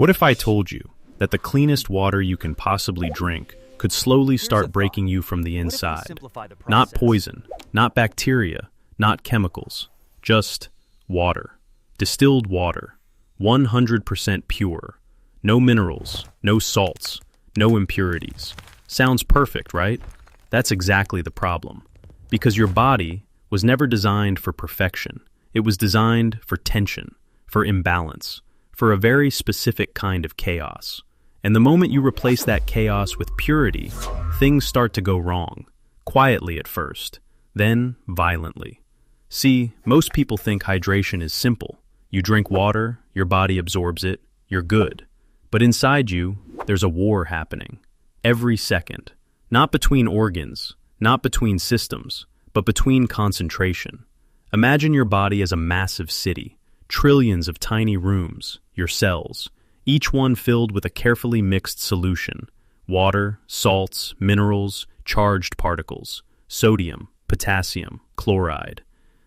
What if I told you that the cleanest water you can possibly drink could slowly start breaking you from the inside? Not poison, not bacteria, not chemicals, just water. Distilled water, 100% pure. No minerals, no salts, no impurities. Sounds perfect, right? That's exactly the problem. Because your body was never designed for perfection. It was designed for tension, for imbalance, for a very specific kind of chaos. And the moment you replace that chaos with purity, things start to go wrong. Quietly at first, then violently. See, most people think hydration is simple. You drink water, your body absorbs it, you're good. But inside you, there's a war happening. Every second. Not between organs, not between systems, but between concentration. Imagine your body as a massive city, trillions of tiny rooms, your cells, each one filled with a carefully mixed solution: water, salts, minerals, charged particles, sodium, potassium, chloride.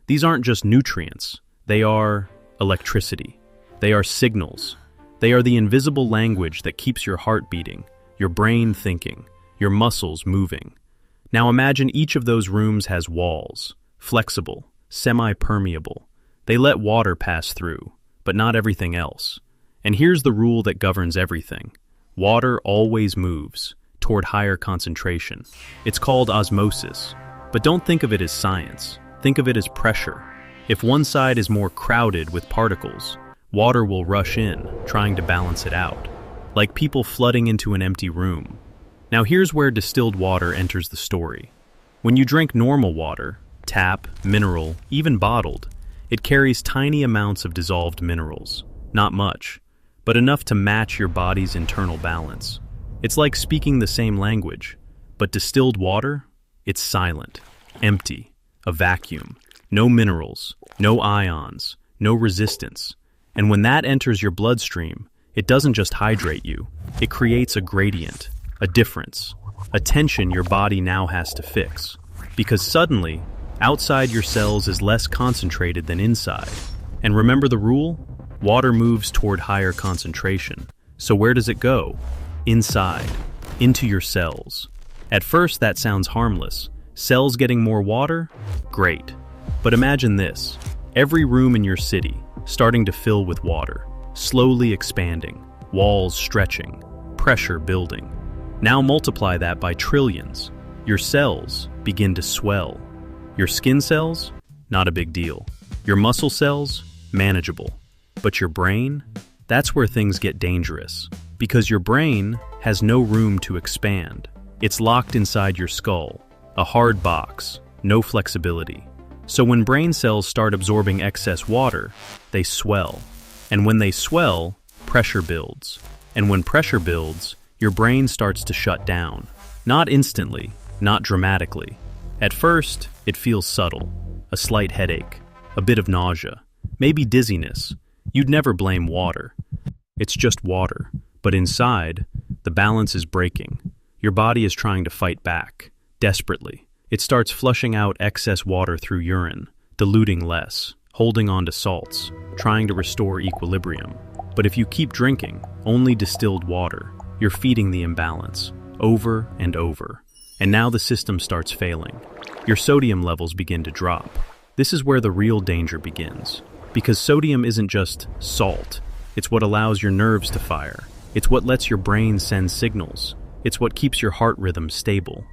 These aren't just nutrients, they are electricity. They are signals. They are the invisible language that keeps your heart beating, your brain thinking, your muscles moving. Now imagine each of those rooms has walls, flexible, semi-permeable. They let water pass through, but not everything else. And here's the rule that governs everything. Water always moves toward higher concentration. It's called osmosis. But don't think of it as science. Think of it as pressure. If one side is more crowded with particles, water will rush in, trying to balance it out. Like people flooding into an empty room. Now here's where distilled water enters the story. When you drink normal water, tap, mineral, even bottled, it carries tiny amounts of dissolved minerals. Not much, but enough to match your body's internal balance. It's like speaking the same language, but distilled water, it's silent, empty, a vacuum. No minerals, no ions, no resistance. And when that enters your bloodstream, it doesn't just hydrate you, it creates a gradient, a difference, a tension your body now has to fix. Because suddenly, outside your cells is less concentrated than inside. And remember the rule? Water moves toward higher concentration. So where does it go? Inside, into your cells. At first that sounds harmless. Cells getting more water? Great. But imagine this, every room in your city starting to fill with water, slowly expanding, walls stretching, pressure building. Now multiply that by trillions. Your cells begin to swell. Your skin cells? Not a big deal. Your muscle cells? Manageable. But your brain? That's where things get dangerous. Because your brain has no room to expand. It's locked inside your skull, a hard box, no flexibility. So when brain cells start absorbing excess water, they swell. And when they swell, pressure builds. And when pressure builds, your brain starts to shut down. Not instantly, not dramatically. At first, it feels subtle. A slight headache, a bit of nausea, maybe dizziness. You'd never blame water. It's just water. But inside, the balance is breaking. Your body is trying to fight back, desperately. It starts flushing out excess water through urine, diluting less, holding on to salts, trying to restore equilibrium. But if you keep drinking only distilled water, you're feeding the imbalance, over and over. And now the system starts failing. Your sodium levels begin to drop. This is where the real danger begins. Because sodium isn't just salt. It's what allows your nerves to fire. It's what lets your brain send signals. It's what keeps your heart rhythm stable.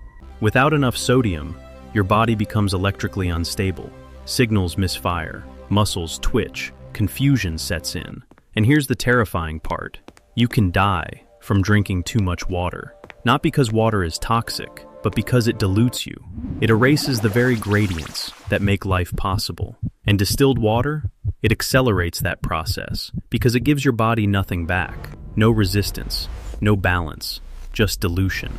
Without enough sodium, your body becomes electrically unstable. Signals misfire, muscles twitch, confusion sets in. And here's the terrifying part. You can die from drinking too much water. Not because water is toxic, but because it dilutes you. It erases the very gradients that make life possible. And distilled water? It accelerates that process because it gives your body nothing back. No resistance, no balance, just dilution.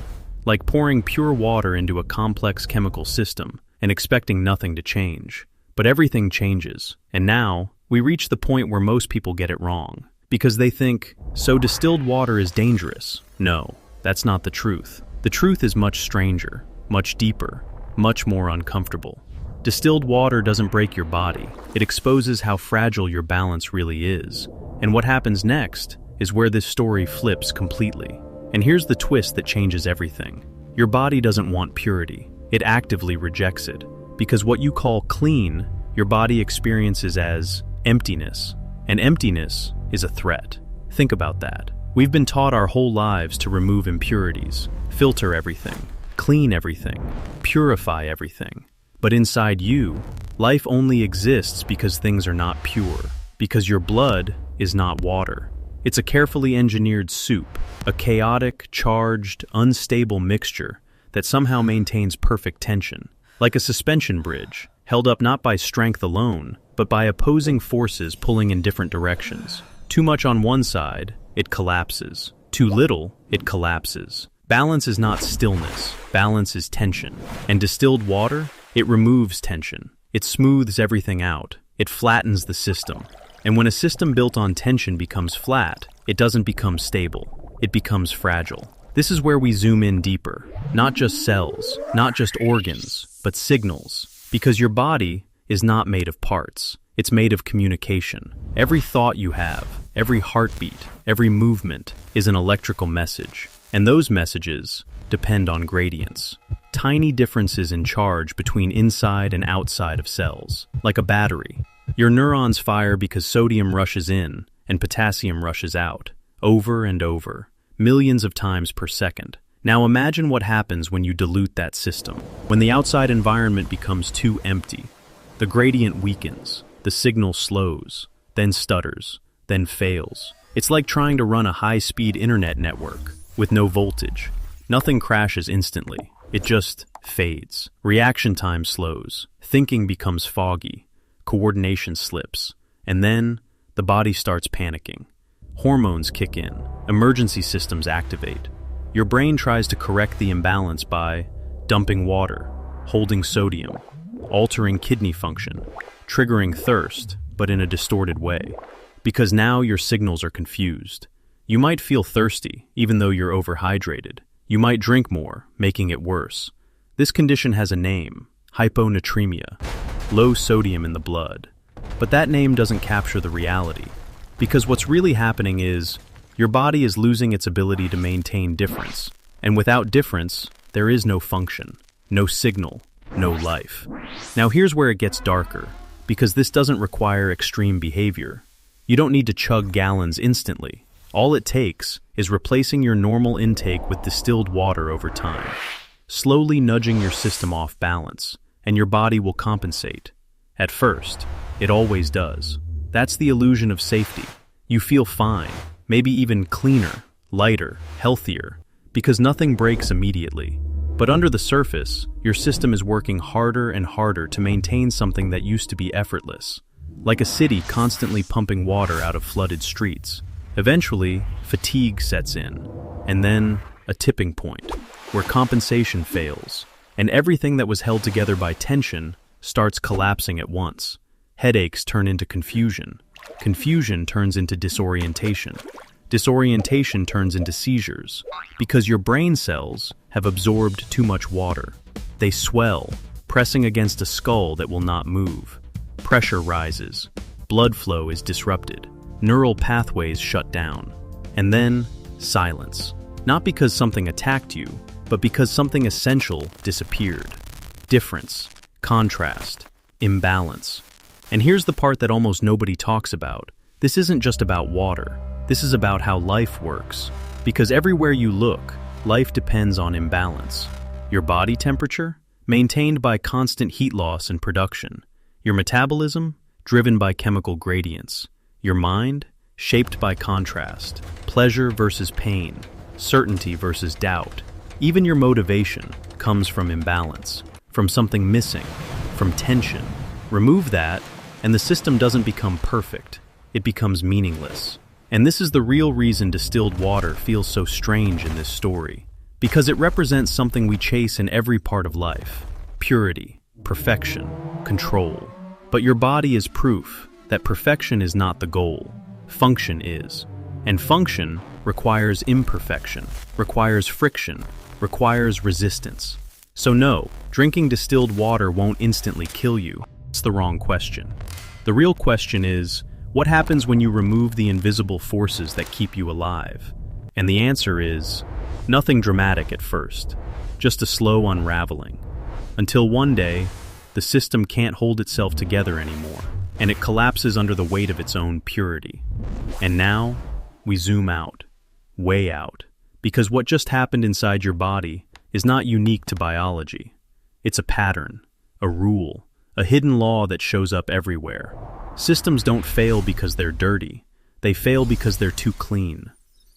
Like pouring pure water into a complex chemical system and expecting nothing to change. But everything changes, and now we reach the point where most people get it wrong. Because they think, so distilled water is dangerous. No, that's not the truth. The truth is much stranger, much deeper, much more uncomfortable. Distilled water doesn't break your body. It exposes how fragile your balance really is. And what happens next is where this story flips completely. And here's the twist that changes everything. Your body doesn't want purity. It actively rejects it. Because what you call clean, your body experiences as emptiness. And emptiness is a threat. Think about that. We've been taught our whole lives to remove impurities, filter everything, clean everything, purify everything. But inside you, life only exists because things are not pure, because your blood is not water. It's a carefully engineered soup, a chaotic, charged, unstable mixture that somehow maintains perfect tension, like a suspension bridge, held up not by strength alone, but by opposing forces pulling in different directions. Too much on one side, it collapses. Too little, it collapses. Balance is not stillness, balance is tension. And distilled water, it removes tension. It smooths everything out. It flattens the system. And when a system built on tension becomes flat, it doesn't become stable. It becomes fragile. This is where we zoom in deeper. Not just cells, not just organs, but signals. Because your body is not made of parts. It's made of communication. Every thought you have, every heartbeat, every movement is an electrical message. And those messages depend on gradients. Tiny differences in charge between inside and outside of cells, like a battery. Your neurons fire because sodium rushes in and potassium rushes out, over and over, millions of times per second. Now imagine what happens when you dilute that system. When the outside environment becomes too empty, the gradient weakens, the signal slows, then stutters, then fails. It's like trying to run a high-speed internet network with no voltage. Nothing crashes instantly. It just fades. Reaction time slows. Thinking becomes foggy. Coordination slips. And then, the body starts panicking. Hormones kick in. Emergency systems activate. Your brain tries to correct the imbalance by dumping water, holding sodium, altering kidney function, triggering thirst, but in a distorted way. Because now your signals are confused. You might feel thirsty, even though you're overhydrated. You might drink more, making it worse. This condition has a name, hyponatremia, low sodium in the blood. But that name doesn't capture the reality. Because what's really happening is, your body is losing its ability to maintain difference. And without difference, there is no function, no signal, no life. Now here's where it gets darker, because this doesn't require extreme behavior. You don't need to chug gallons instantly. All it takes is replacing your normal intake with distilled water over time, slowly nudging your system off balance, and your body will compensate. At first, it always does. That's the illusion of safety. You feel fine, maybe even cleaner, lighter, healthier, because nothing breaks immediately. But under the surface, your system is working harder and harder to maintain something that used to be effortless, like a city constantly pumping water out of flooded streets. Eventually, fatigue sets in, and then a tipping point, where compensation fails, and everything that was held together by tension starts collapsing at once. Headaches turn into confusion. Confusion turns into disorientation. Disorientation turns into seizures, because your brain cells have absorbed too much water. They swell, pressing against a skull that will not move. Pressure rises. Blood flow is disrupted. Neural pathways shut down. And then, silence. Not because something attacked you, but because something essential disappeared. Difference, contrast, imbalance. And here's the part that almost nobody talks about. This isn't just about water. This is about how life works. Because everywhere you look, life depends on imbalance. Your body temperature, maintained by constant heat loss and production. Your metabolism, driven by chemical gradients. Your mind, shaped by contrast. Pleasure versus pain. Certainty versus doubt. Even your motivation comes from imbalance, from something missing, from tension. Remove that, and the system doesn't become perfect. It becomes meaningless. And this is the real reason distilled water feels so strange in this story. Because it represents something we chase in every part of life. Purity, perfection, control. But your body is proof that perfection is not the goal. Function is. And function requires imperfection, requires friction, requires resistance. So no, drinking distilled water won't instantly kill you. It's the wrong question. The real question is, What happens when you remove the invisible forces that keep you alive? And the answer is nothing dramatic at first, just a slow unraveling. Until one day, the system can't hold itself together anymore, and it collapses under the weight of its own purity. And now, we zoom out, way out, because what just happened inside your body is not unique to biology. It's a pattern, a rule, a hidden law that shows up everywhere. Systems don't fail because they're dirty. They fail because they're too clean.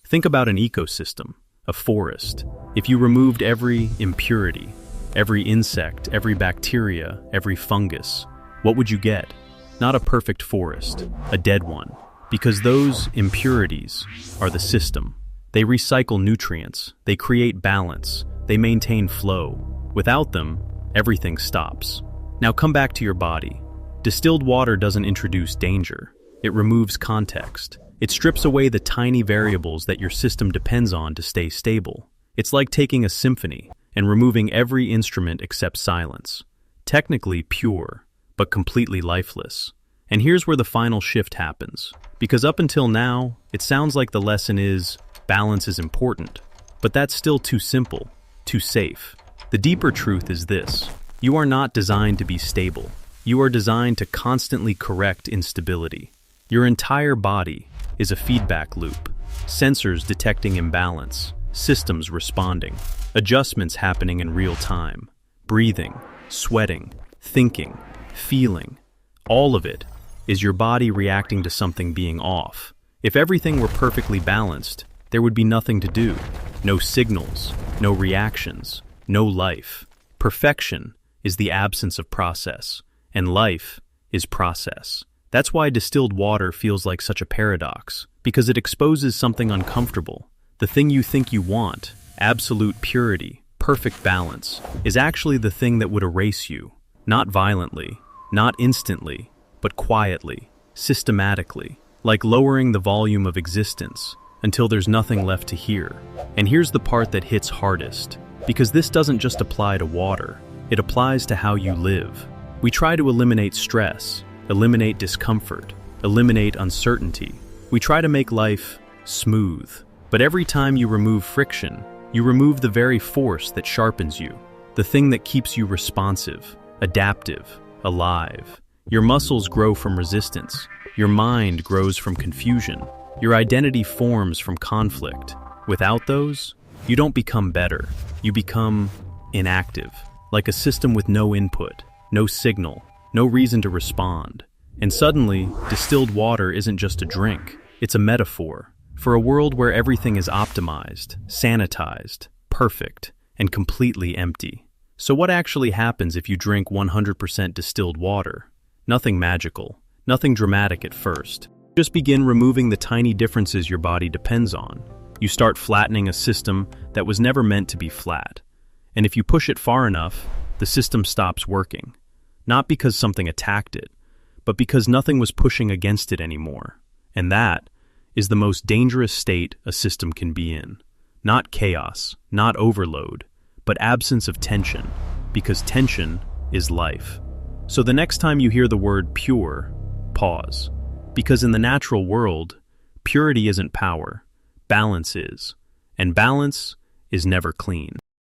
Think about an ecosystem, a forest. If you removed every impurity, every insect, every bacteria, every fungus, what would you get? Not a perfect forest, a dead one. Because those impurities are the system. They recycle nutrients, they create balance, they maintain flow. Without them, everything stops. Now come back to your body. Distilled water doesn't introduce danger. It removes context. It strips away the tiny variables that your system depends on to stay stable. It's like taking a symphony and removing every instrument except silence. Technically pure, but completely lifeless. And here's where the final shift happens. Because up until now, it sounds like the lesson is balance is important. But that's still too simple, too safe. The deeper truth is this. You are not designed to be stable. You are designed to constantly correct instability. Your entire body is a feedback loop. Sensors detecting imbalance, systems responding, adjustments happening in real time, breathing, sweating, thinking, feeling. All of it is your body reacting to something being off. If everything were perfectly balanced, there would be nothing to do. No signals, no reactions, no life. Perfection is the absence of process, and life is process. That's why distilled water feels like such a paradox, because it exposes something uncomfortable. The thing you think you want, absolute purity, perfect balance, is actually the thing that would erase you. Not violently, not instantly, but quietly, systematically, like lowering the volume of existence until there's nothing left to hear. And here's the part that hits hardest, because this doesn't just apply to water, it applies to how you live. We try to eliminate stress, eliminate discomfort, eliminate uncertainty. We try to make life smooth. But every time you remove friction, you remove the very force that sharpens you, the thing that keeps you responsive, adaptive, alive. Your muscles grow from resistance. Your mind grows from confusion. Your identity forms from conflict. Without those, you don't become better. You become inactive, like a system with no input, no signal, no reason to respond. And suddenly, distilled water isn't just a drink. It's a metaphor for a world where everything is optimized, sanitized, perfect, and completely empty. So what actually happens if you drink 100% distilled water? Nothing magical, nothing dramatic at first. Just begin removing the tiny differences your body depends on. You start flattening a system that was never meant to be flat. And if you push it far enough, the system stops working. Not because something attacked it, but because nothing was pushing against it anymore. And that is the most dangerous state a system can be in. Not chaos, not overload, but absence of tension, because tension is life. So the next time you hear the word pure, pause. Because in the natural world, purity isn't power, balance is. And balance is never clean.